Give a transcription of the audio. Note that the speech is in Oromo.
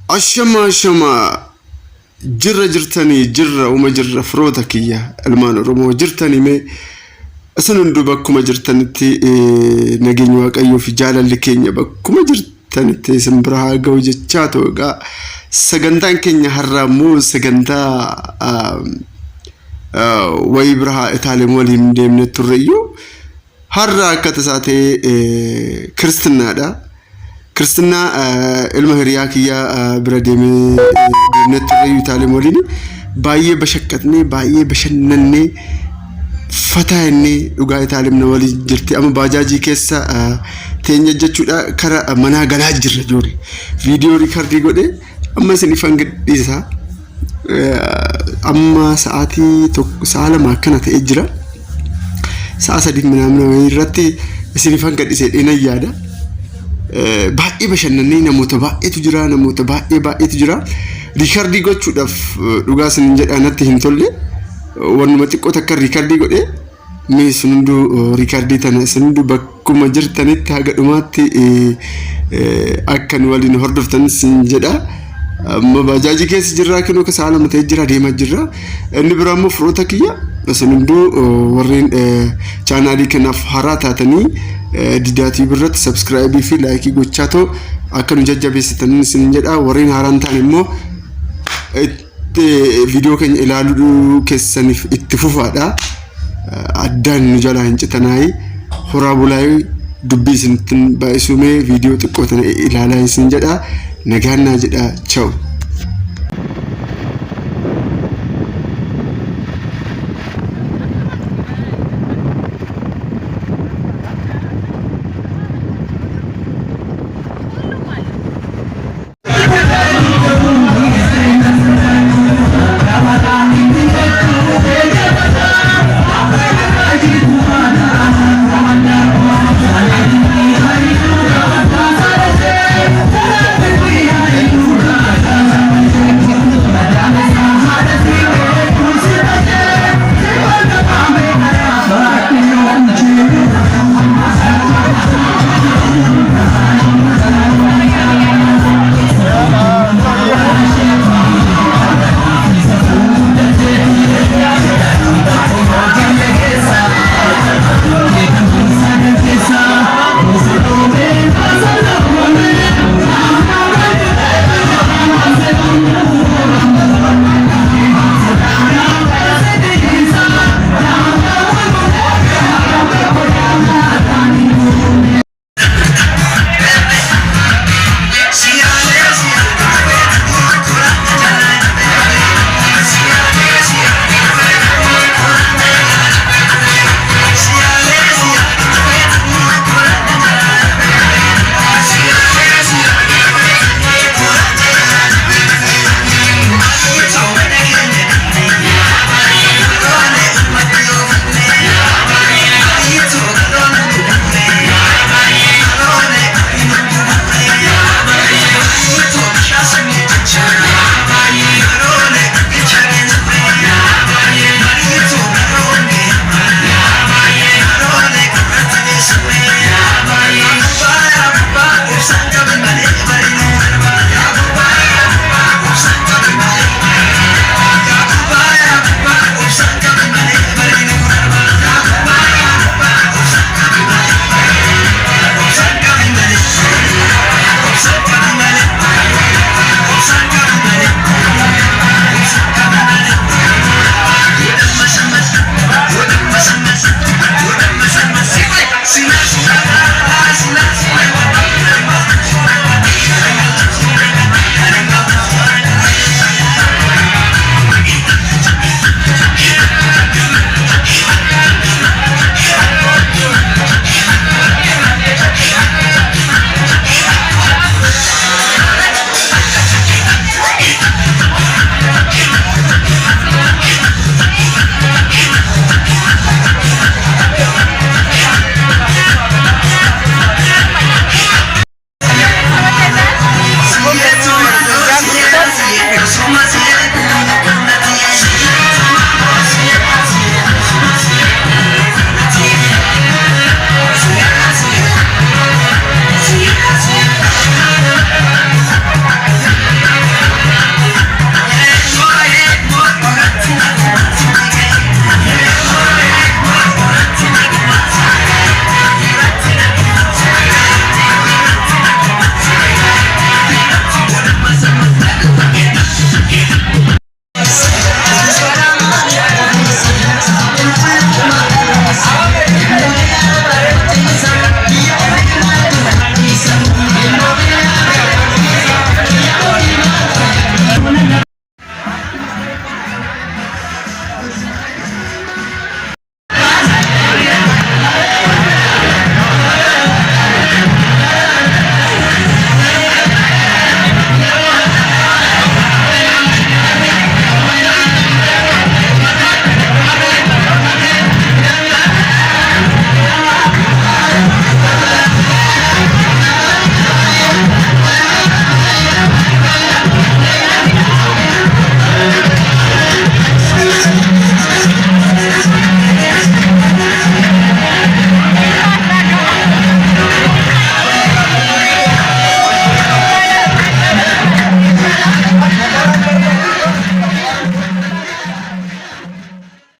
ashama jirra jirtani jirra uma jirra froota kiyya almaan oromoo jirtani me asanun bakkuma jirtanitti nageenya waaqayyoo fi jaalalli keenya bakkuma jirtanitti isin bira haa ga'u jechaa ta'uudha. Sagantaan keenya har'aa immoo sagantaa wayii bira haa itaalee waliin deemne turreeyyuu har'aa akka tasaa ta'e kiristinaadha. Kristina ilma hiriyaa kiyya bira deemee turreeyyuu itaalee waliin baay'ee bashaqqatnee baay'ee bashannannee fataa'inni dhugaa itaalimna waliin jirti amma baajaajii keessa teenya jechuudha kara manaa galaa jirra ijoollee viidiyoo riikardii godhee amma isin ifan gadhiisa amma sa'aatii tokko sa'a lama akkana ta'ee jira sa'a sadii minamna irratti isin ifan gadhiisee dheena yaada baay'ee bashannannee namoota baay'eetu jira riikardii gochuudhaaf dhugaa isin jedhanatti hin tolle wanuma xiqqoo takka riikardii godhee mee sundu riikardii tana sundu bakkuma jirtanitti haga dhumaatti akkan waliin hordoftan sin jedha amma baajaajii keessa jirra kinoo ka saala matee jira deemaa jirra inni biraa immoo firoota kiyya sundu warreen chaanaalii kanaaf haaraa taatanii didaatii birratti subscribe fi like gochaa ta'u akka nu jajjabeessitan sin jedha warreen haaraan ta'an immoo video keenya ilaaluu keessaniif itti fufaadha addaan nu jalaa hin citanaayi horaa bulaayii dubbii isin baay'isuumee video xiqqoo tana ilaalaa isin jedha nagaannaa jedha ciao.